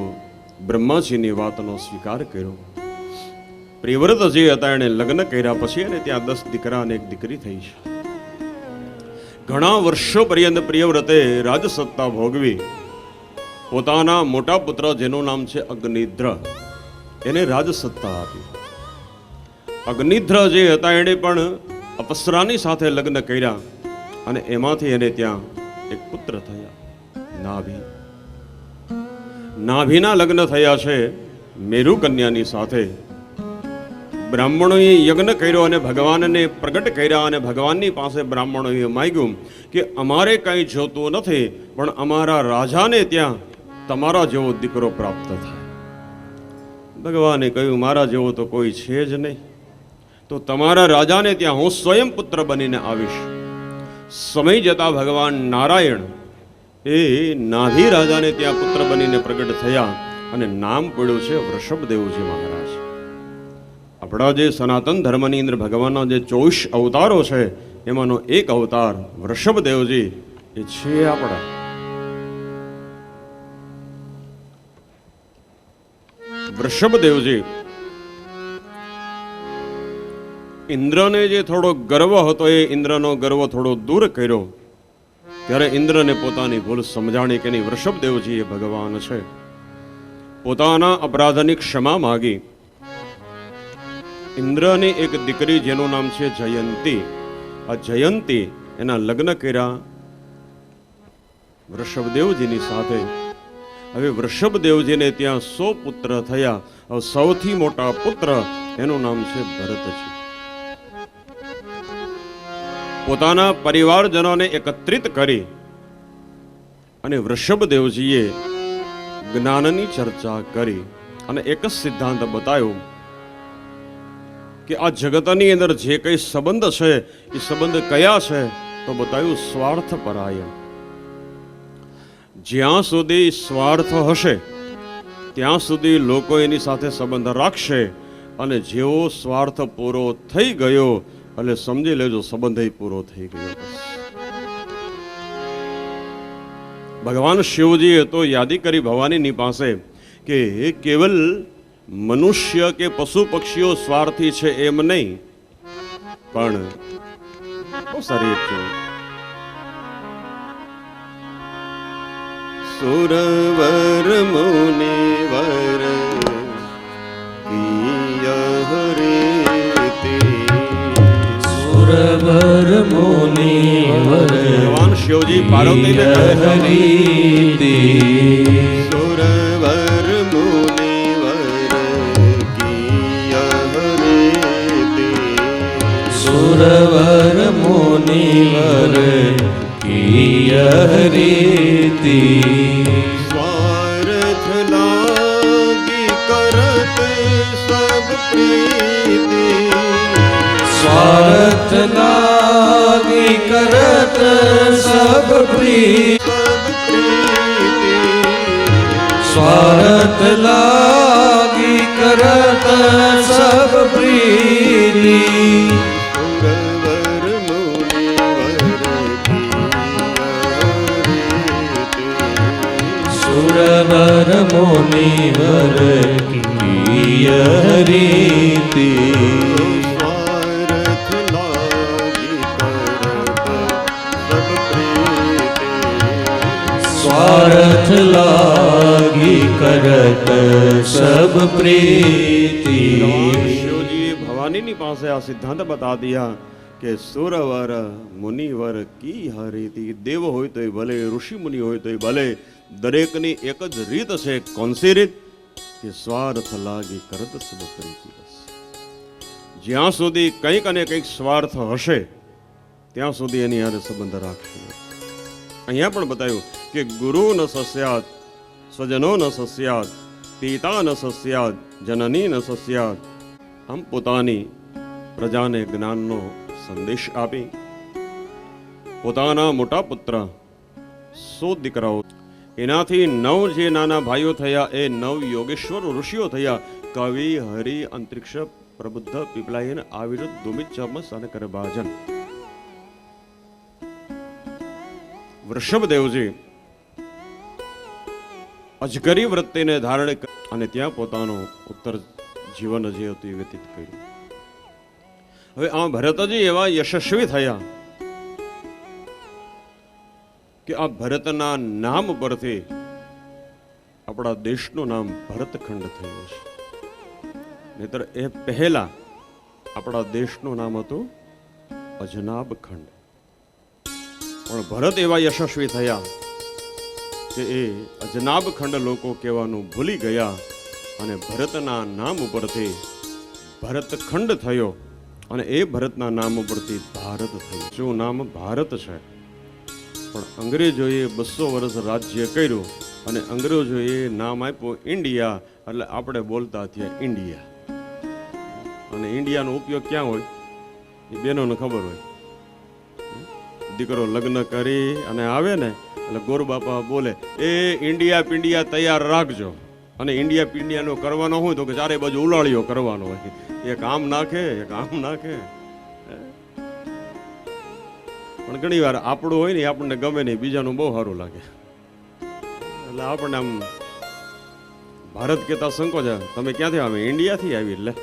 બ્રહ્માજીની વાતનો સ્વીકાર કર્યો. પ્રિયવ્રત જે હતા એને લગ્ન કર્યા પછી એને ત્યાં 10 દીકરા અને 1 દીકરી થઈ છે. ઘણા વર્ષો પર્યંત પ્રિયવ્રતે રાજસત્તા ભોગવી. પોતાના મોટા પુત્ર જેનું નામ છે અગ્નિદ્ર એને રાજસત્તા આપી. અગ્નિધ્ર જે હતા એણે પણ અપ્સરાની સાથે લગ્ન કર્યા અને એમાંથી એને ત્યાં એક પુત્ર થયા, નાભી. નાભીના લગ્ન થયા છે મેરુ કન્યાની સાથે. બ્રાહ્મણોએ યજ્ઞ કર્યો અને ભગવાનને પ્રગટ કર્યા અને ભગવાનની પાસે બ્રાહ્મણોએ માંગ્યું કે અમારે કંઈ જોતું નથી, પણ અમારા રાજાને ત્યાં તમારા જેવો દીકરો પ્રાપ્ત થાય. ભગવાને કહ્યું મારા જેવો તો કોઈ છે જ નહીં, તો તમારા રાજાને ત્યાં હું સ્વયં પુત્ર બનીને આવીશ. સમય જતા ભગવાન નારાયણ એ નાભી રાજાને ત્યાં પુત્ર બનીને પ્રગટ થયા અને નામ પડ્યું છે વૃષભદેવજી મહારાજ. આપણા જે સનાતન ધર્મની અંદર ભગવાનના જે 24 અવતારો છે એમાંનો એક અવતાર વૃષભદેવજી એ છે આપણા. વૃષભદેવજી ઇન્દ્રને જે થોડો ગર્વ હતો એ ઇન્દ્રનો ગર્વ થોડો દૂર કર્યો ત્યારે ઇન્દ્રને પોતાની ભૂલ સમજાણી કે નહીં, વૃષભદેવજી એ ભગવાન છે. પોતાના અપરાધની ક્ષમા માગી. ઇન્દ્રની એક દીકરી જેનું નામ છે જયંતી, આ જયંતી એના લગ્ન કર્યા વૃષભદેવજીની સાથે. હવે વૃષભદેવજીને ત્યાં 100 પુત્ર થયા. સૌથી મોટા પુત્ર એનું નામ છે ભરતજી. પોતાના પરિવારજનોને એકત્રિત કરી અને વૃષભદેવજીએ જ્ઞાનની ચર્ચા કરી અને એક જ સિદ્ધાંત બતાવ્યો કે આ જગતની અંદર જે કંઈ સંબંધ છે એ સંબંધ કયા છે, તો બતાવ્યું સ્વાર્થ પરાયણ. જ્યાં સુધી સ્વાર્થ હશે ત્યાં સુધી લોકો એની સાથે સંબંધ રાખશે અને જેવો સ્વાર્થ પૂરો થઈ ગયો એટલે સમજી લેજો સંબંધ પૂરો થઈ ગયો. ભગવાન શિવજીએ તો યાદી કરી ભવાનીની પાસે કે કેવલ મનુષ્ય કે પશુ પક્ષીઓ સ્વાર્થી છે એમ નહીં, પણ બહુ સારી એક છે. સુરવર મુનિવર કિય હરિતે. સુરવર મુનિવર ભગવાન શિવજી પાર્વતીને હરિતે. સુરવર મુનિવર કિય હરિતે. સુરવર મુનિવર કિય હરિતે. સ્વાર્થ લાગી કરત સબ પ્રીતિ. સ્વાર્થ લાગી કરત સબ પ્રીતિ. સ્વાર્થ લાગી કરત સબ પ્રીતિ. સુરવર મુનિવર કિય હરિતે. સ્વાર્થ લાગી કરત સબ પ્રીતિ. શિવજી ભવાનીની પાસે આ સિદ્ધાંત બતા દિયા કે સુરવર મુનિવર કી હરિતિ. દેવ હોય તોય ભલે, ઋષિ મુનિ હોય તોય ભલે, દરેકની એક જ રીત છે. કોનસી રીત? કે સ્વાર્થ લાગી કરત સબ પ્રીતિ. જ્યાં સુધી કંઈક અને કંઈક સ્વાર્થ હશે ત્યાં સુધી એની હારે સંબંધ રાખશે. અહીંયા પણ બતાવ્યું કે ગુરુ ન સસ્યાત, સ્વજનો ન સસ્યાત, પિતા ન સસ્યાત, જનની ન સસ્યાત. આમ પોતાની પ્રજાને જ્ઞાનનો સંદેશ આપી પોતાના મોટા પુત્ર 100 દીકરાઓ, એનાથી 9 જે નાના ભાઈઓ થયા એ 9 યોગેશ્વર ઋષિઓ થયા. કવિ, હરિ, અંતરિક્ષ, પ્રબુદ્ધ, પીપલાયન, આવિરુદ્ધ, દુમિત, ચમસ અને કરભાજન. વૃષભદેવજી અજગરી વૃત્તિને ધારણ અને ત્યાં પોતાનો ઉત્તર જીવન જે હતું એ વ્યતીત કર્યું. હવે આ ભરતજી એવા યશસ્વી થયા કે આ ભરતના નામ પરથી આપણા દેશનું નામ ભરતખંડ થયું છે. નહીતર એ પહેલા આપણા દેશનું નામ હતું અજનાબ ખંડ. પણ ભરત એવા યશસ્વી થયા કે એ અજનાબ ખંડ લોકો કહેવાનું ભૂલી ગયા અને ભરતના નામ ઉપરથી ભરતખંડ થયો અને એ ભરતના નામ ઉપરથી ભારત થયું. શું નામ ભારત છે, પણ અંગ્રેજોએ 200 વર્ષ રાજ્ય કર્યું અને અંગ્રેજોએ નામ આપ્યું ઇન્ડિયા, એટલે આપણે બોલતા થયા ઇન્ડિયા. અને ઇન્ડિયાનો ઉપયોગ ક્યાં હોય એ બેનોને ખબર હોય. દીકરો લગ્ન કરી અને આવે ને એટલે ગોરબાપા બોલે એ ઇન્ડિયા પિંડિયા તૈયાર રાખજો. અને ઇન્ડિયા પિંડિયાનો કરવાનો હોય તો કે ચારે બાજુ ઉલાળીઓ કરવાનો હોય, એક આમ નાખે એક આમ નાખે. પણ ઘણી વાર આપણું હોય ને આપણને ગમે નહીં, બીજાનું બહુ સારું લાગે. એટલે આપણને આમ ભારત કહેતા સંકોચ આવે. તમે ક્યાંથી આવે? ઇન્ડિયાથી આવી. એટલે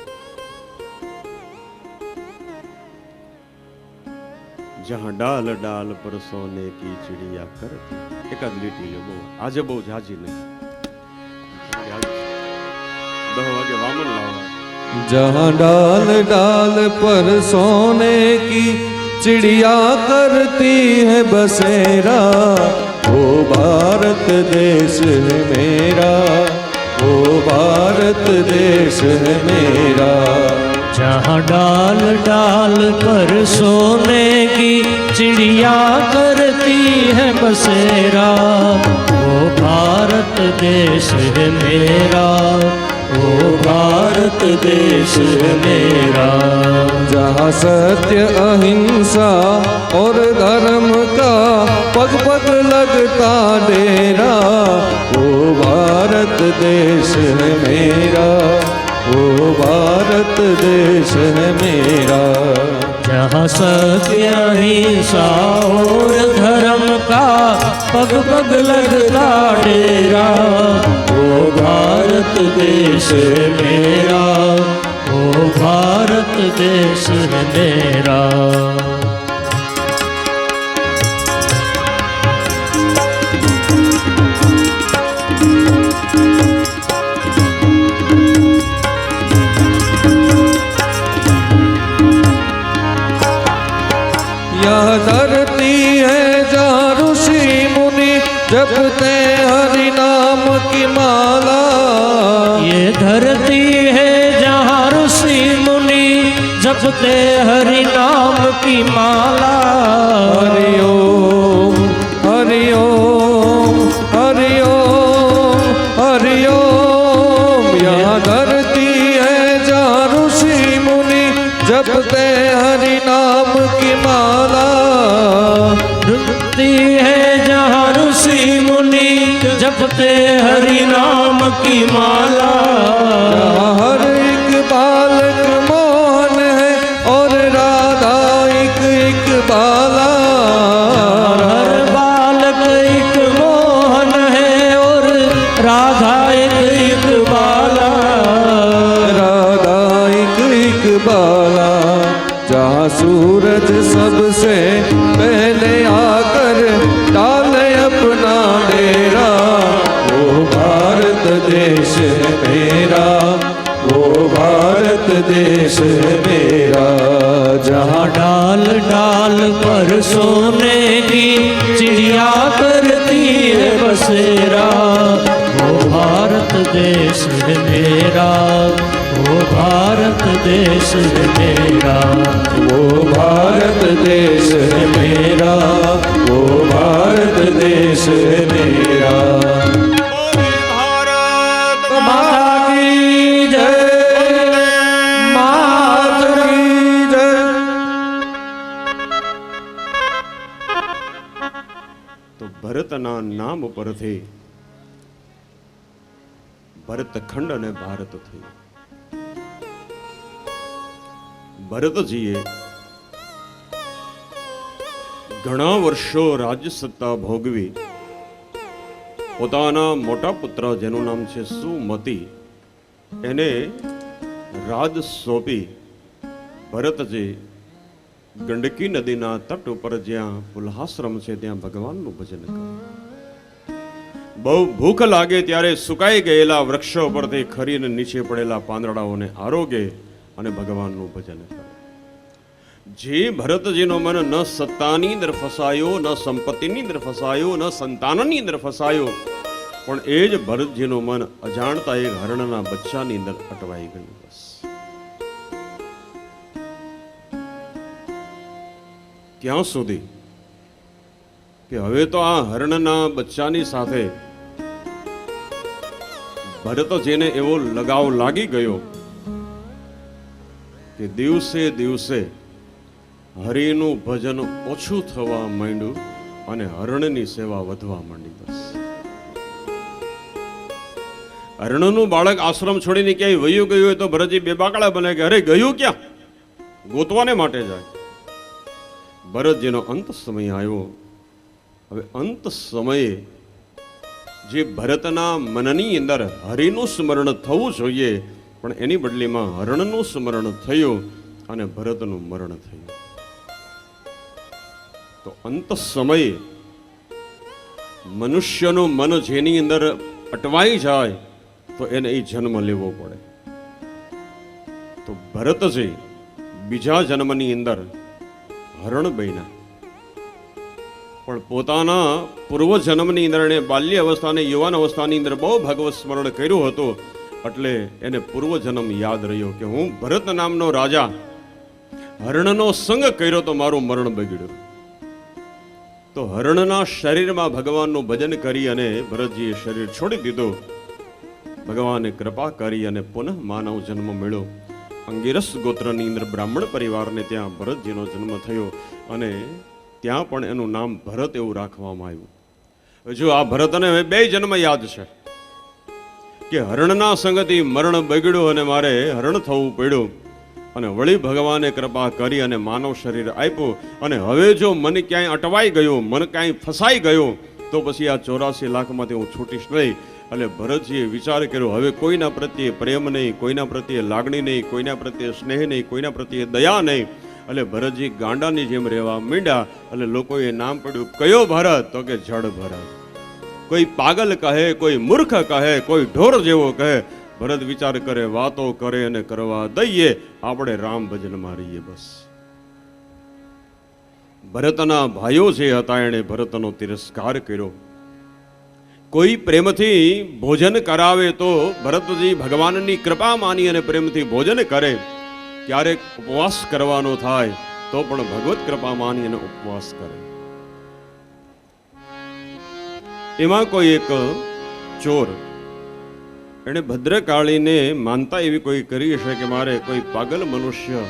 જહાં ડાલ ડાલ પર સોને કી ચિડિયા કરતી. એકાદ લીટી લો, બહુ આજે બહુ જાજી નહીં. 10 વાગે વામન લાવવા. जहाँ डाल डाल पर सोने की चिड़िया करती है बसेरा, वो भारत देश है मेरा, वो भारत देश है मेरा. जहाँ डाल डाल पर सोने की चिड़िया करती है बसेरा, वो भारत देश है मेरा, वो भारत देश है मेरा. जहाँ सत्य अहिंसा और धर्म का पग पग लगता डेरा, वो भारत देश है मेरा, वो भारत देश है मेरा. जहाँ सत्य अहिंसा और धर्म का पग पग लगता डेरा, वो भारत देश है मेरा, वो भारत देश है मेरा. यह धरती है जहाँ ऋषि मुनि जपते हरि नाम की माला. ये धरती है जहाँ ऋषि मुनि जपते हरि नाम की माला. हरि ओम हरि ओम हरि ओम हरि ओम. यह धरती है जहाँ ऋषि मुनि जपते हरि नाम की माला. धरती है जहाँ ऋषि मुनि जपते हरि नाम की माला. जहाँ हर एक बालक मोहन है और राधा एक एक बाला. हर बालक एक मोहन है और राधा एक बाला. राधा एक बाला. जहाँ सूरज सबसे पहले आकर डाले अपना डेरा, वो भारत देश है मेरा, वो भारत देश है मेरा. जहाँ डाल डाल पर सोने की चिड़िया करती है बसेरा, वो भारत देश है मेरा, वो भारत देश है मेरा. वो भारत देश है मेरा, वो भारत देश है मेरा. ભારત माता की जय, माता की जय. તો ભરતના નામ ઉપરથી ભરતખંડ અને ભારત થયું. ભરતજીએ ઘણા વર્ષો રાજ્ય સત્તા ભોગવી. પોતાના મોટા પુત્ર જેનું નામ છે સુમતિ, એને રાજ સોંપી ભરતજી ગંડકી નદીના તટ ઉપર જ્યાં પુલ્હાશ્રમ છે ત્યાં ભગવાનનું ભજન કરે. બહુ ભૂખ લાગે ત્યારે સુકાઈ ગયેલા વૃક્ષો પરથી ખરીને નીચે પડેલા પાંદડાઓને આરોગે અને ભગવાનનું ભજન કરે. જે ભરતજીનો મન ન સત્તાની અંદર ફસાયો, ન સંપત્તિની અંદર ફસાયો, ન સંતાનની અંદર ફસાયો, પણ એ જ ભરતજીનું મન અજાણતા એક હરણના બચ્ચાની અંદર અટવાઈ ગયું. બસ ત્યાં સુધી કે હવે તો આ હરણના બચ્ચાની સાથે ભરતજીને એવો લગાવ લાગી ગયો કે દિવસે દિવસે હરિનું ભજન ઓછું થવા માંડ્યું અને હરણની સેવા વધવા માંડી. બસ હરણનું બાળક આશ્રમ છોડીને ક્યાંય વયું ગયું હોય તો ભરતજી બેબાકડા બને કે અરે ગયું ક્યાં, ગોતવાને માટે જાય. ભરતજીનો અંત સમય આવ્યો. હવે અંત સમયે જે ભરતના મનની અંદર હરિનું સ્મરણ થવું જોઈએ, પણ એની બદલીમાં હરણનું સ્મરણ થયું અને ભરતનું મરણ થયું. તો અંત સમયે મનુષ્યનું મન જેની અંદર અટવાઈ જાય તો એને એ જન્મ લેવો પડે. તો ભરતજી બીજા જન્મની અંદર હરણ બન્યા, પણ પોતાના પૂર્વ જન્મની અંદર એને બાલ્ય અવસ્થાને યુવાન અવસ્થાની અંદર બહુ ભગવત સ્મરણ કર્યું હતું, એટલે એને પૂર્વ જન્મ યાદ રહ્યો કે હું ભરત નામનો રાજા હરણનો સંગ કર્યો તો મારું મરણ બગડ્યું. તો હરણના શરીરમાં ભગવાનનું ભજન કરી અને ભરતજીએ શરીર છોડી દીધું. ભગવાને કૃપા કરી અને પુનઃ માનવ જન્મ મળ્યો. અંગિરસ ગોત્રની અંદર બ્રાહ્મણ પરિવારને ત્યાં ભરતજીનો જન્મ થયો અને ત્યાં પણ એનું નામ ભરત એવું રાખવામાં આવ્યું. જો આ ભરતને હવે 2 જન્મ યાદ છે કે હરણના સંગથી મરણ બગડ્યું અને મારે હરણ થવું પડ્યું, અને વળી ભગવાને કૃપા કરી અને માનવ શરીર આપ્યું. અને હવે જો મન ક્યાંય અટવાઈ ગયું, મન ક્યાંય ફસાઈ ગયું, તો પછી આ 84 લાખમાંથી હું છૂટીશ નહીં. એટલે ભરતજીએ વિચાર કર્યો, હવે કોઈના પ્રત્યે પ્રેમ નહીં, કોઈના પ્રત્યે લાગણી નહીં, કોઈના પ્રત્યે સ્નેહ નહીં, કોઈના પ્રત્યે દયા નહીં. એટલે ભરતજી ગાંડાની જેમ રહેવા માંડ્યા. એટલે લોકોએ નામ પડ્યું કયો ભરત, તો કે જડ ભરત. કોઈ પાગલ કહે, કોઈ મૂર્ખ કહે, કોઈ ઢોર જેવો કહે. ભરત વિચાર કરે, વાતો કરે અને કરવા દઈએ, આપણે રામ ભજનમાં રહીએ. બસ ભરતના ભાઈઓ જે હતા એણે ભરતનો તિરસ્કાર કર્યો. કોઈ પ્રેમથી ભોજન કરાવે તો ભરતજી ભગવાનની કૃપા માની અને પ્રેમથી ભોજન કરે. ક્યારેક ઉપવાસ કરવાનો થાય તો પણ ભગવત કૃપા માની અને ઉપવાસ કરે. એમાં કોઈ એક ચોર એને ભદ્રકાળીને માનતા એવી કોઈ કરી છે કે મારે કોઈ પાગલ મનુષ્ય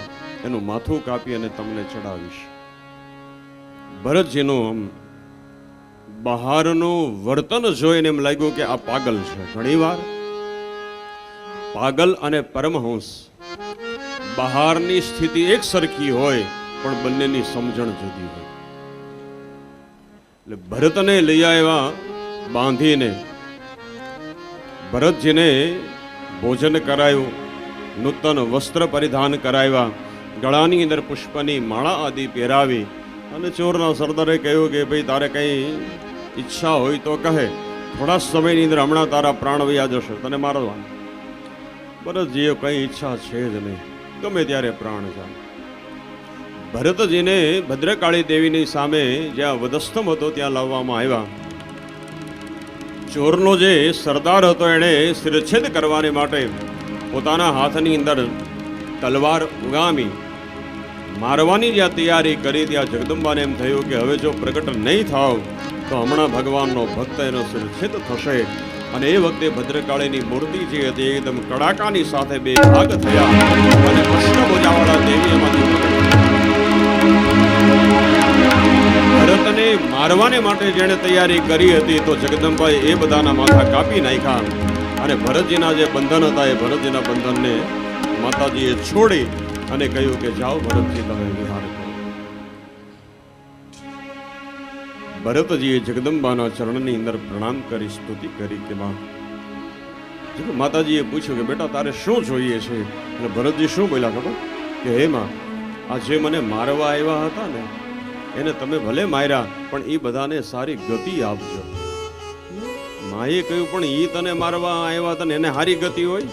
એનું માથું કાપી અને તમને ચડાવીશ. ભરતજીનું બહારનું વર્તન જોઈને એમ લાગ્યું કે આ પાગલ છે. ઘણીવાર પાગલ અને પરમહંસ બહારની સ્થિતિ એક સરખી હોય પણ બંનેની સમજણ જુદી હોય. એટલે ભરતને લઈ આવ્યા બાંધીને, ભરતજીને ભોજન કરાયું, નૂતન વસ્ત્ર પરિધાન કરાવ્યા, ગળાની અંદર પુષ્પની માળા આદિ પહેરાવી. અને ચોરના સરદારે કહ્યું કે ભાઈ તારે કંઈ ઈચ્છા હોય તો કહે, થોડા સમયની અંદર હમણાં તારા પ્રાણ વયા જશે, તને મારવાનું. ભરતજીએ કંઈ ઈચ્છા છે જ નહીં, ગમે ત્યારે પ્રાણ જાય. ભરતજીને ભદ્રકાળી દેવીની સામે જ્યાં વધસ્તંભ હતો ત્યાં લાવવામાં આવ્યા. ચોરનો જે સરદાર હતો એણે શિરચ્છેદ કરવાને માટે પોતાના હાથની અંદર તલવાર ઉગામી મારવાની જ્યાં તૈયારી કરી, ત્યાં જગદંબાને એમ થયું કે હવે જો પ્રગટ નહીં થાવ તો હમણાં ભગવાનનો ભક્ત એનો શિરચ્છેદ થશે. અને એ વખતે ભદ્રકાળીની મૂર્તિ જે હતી એકદમ કડાકાની સાથે 2 ભાગ થયા અને અષ્ટભુજાવાળા દેવી એમાંથી ભરતને મારવાને માટે જેણે તૈયારી કરી હતી તો જગદંબાએ એ બધાના માથા કાપી નાખ્યા. અને ભરતજીના જે બંધન હતા એ ભરતજીના બંધનને માતાજીએ છોડી અને કહ્યું કે જાઓ ભરતજી તમે વિહાર કરો. ભરતજીએ જગદંબાના ચરણની અંદર પ્રણામ કરી સ્તુતિ કરી કે માં. માતાજીએ પૂછ્યું કે બેટા તારે શું જોઈએ છે? અને ભરતજી શું બોલ્યા ખબર કે હે માં, આ જે મને મારવા આવ્યા હતા ને એને તમે ભલે માર્યા પણ એ બધાને સારી ગતિ આપજો. માએ કહ્યું પણ ઈ તને મારવા આવ્યા તને એને હારી ગતિ હોય.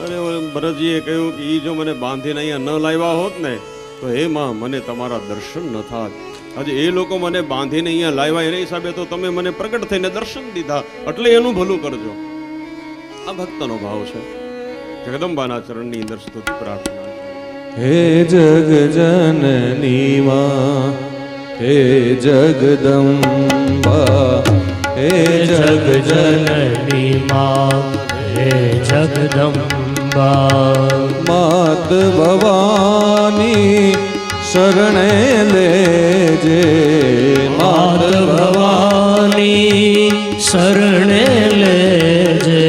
અને ભરતજીએ કહ્યું કે ઈ જો મને બાંધીને અહીંયા ન લાવ્યા હોત ને તો હે માં મને તમારા દર્શન ન થાત. આજે એ લોકો મને બાંધીને અહીંયા લાવ્યા એના હિસાબે તો તમે મને પ્રગટ થઈને દર્શન દીધા, એટલે એનું ભલું કરજો. આ ભક્તનો ભાવ છે. જગદંબાના ચરણની અંદર સ્તુતિ પ્રાર્થના. હે જગ જનની માં, હે જગદંબા, હે જગ જનની માં, હે જગદંબા. માત ભવાની શરણે લેજે, માત ભવાની શરણે લેજે.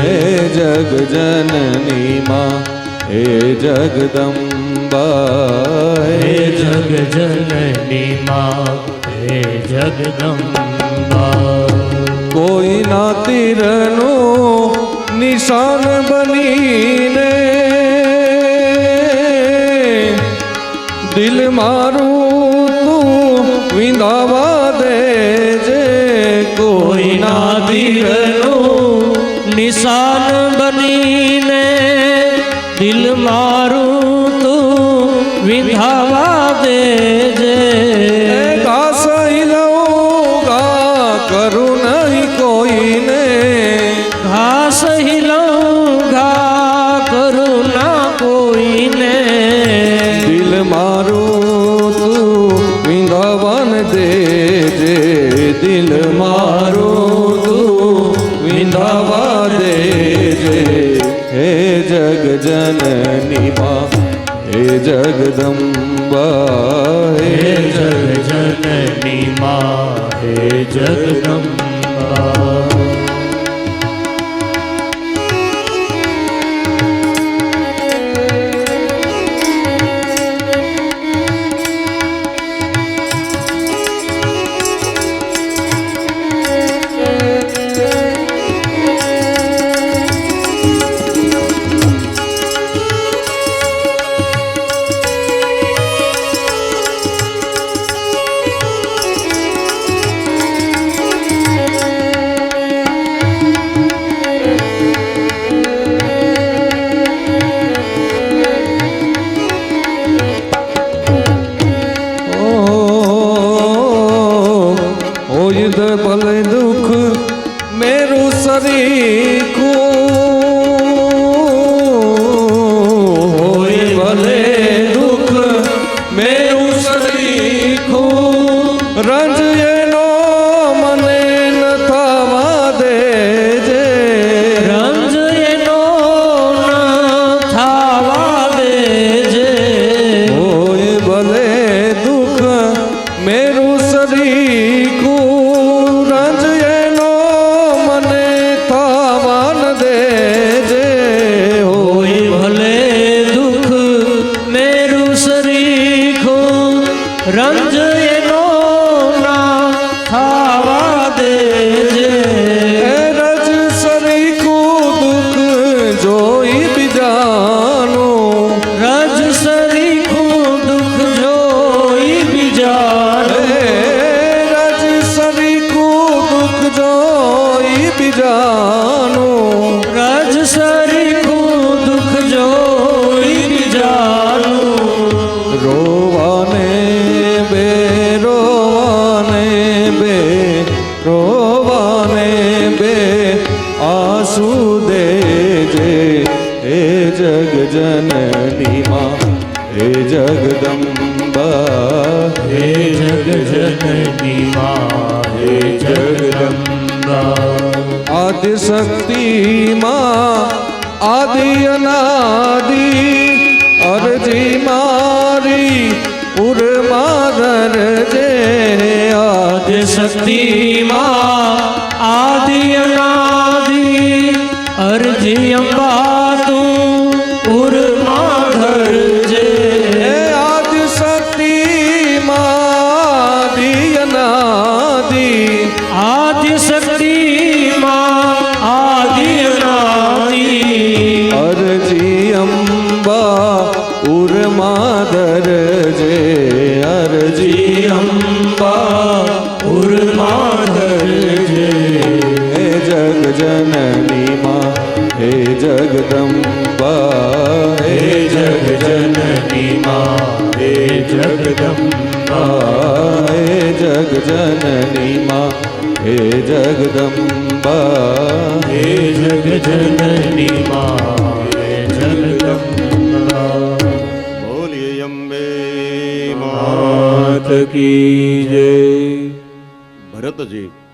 હે જગ જનની માં, હે જગદંબા, હે જગ જનની માં, હે જગદંબા. કોઈના તીરનું નિશાન બનીને દિલ મારું તું વિંધાવા દેજે. કોઈના તીરનું નિશાન બનીને દિલ મારું તું વિંધાવા દેજે. ઘાસ હિલઉંગા કરું નહીં કોઈને, ઘાસ હિલઉંગા કરું ના કોઈને. દિલ મારું તું વિંધાવન દેજે, દિલ મારું તું વિંધાવા દેજે. હે જગ જનની માં, હે જગદંબા, હે જગ જનની માં, હે જગદંબા. ભલે દુઃખ મેરું સરીખું હોય, ભલે દુઃખ મેરું સરીખું, રંજ એનો મને ન થવા દેજે. રંજ એનો ન થવા દેજે. હોય ભલે દુઃખ મેરું સરીખું, રંજ એનો મને થવા ન દેજે. હોય ભલે દુઃખ મેરું સરીખું, રંજ એનો ના થવા દેજે. રજ સરીખું દુઃખ જોઈ બીજાનું, રજ સરીખું દુઃખ જોઈ બીજાનું. રજ સરીખું દુઃખ જોઈ બીજાનું, રજ સરીખું દુઃખ જોઈ બીજાનું. રોવાને બે, રોવાને બે, રોવાને બે આંસુ દેજે. હે જગ જનની માં, હે જગદંબા, હે જગ જનની માં, હે જગદંબા. આદિ શક્તિ માં, આદિ અનાદિ, અરજી મારી ઉરમાં ધરજે. આદિ શક્તિ માં, આદિ અનાદિ, અરજી અંબા તું ઉરમાં ધરજે. આદિ શક્તિ માં, આદિ અનાદિ, આદિ શક્તિ માં, આદિ અનાદિ, અરજી અંબા ઉરમાં ધરજે. અરજી અંબા ઉરમાં ધરજે. હે જગદંબા હે જગજનની માં હે જગદંબા હે જગજનની માં હે જગદંબા હે જગજનની માં હે જગદંબા બોલીએ અંબે માત કી જય. ભરતજી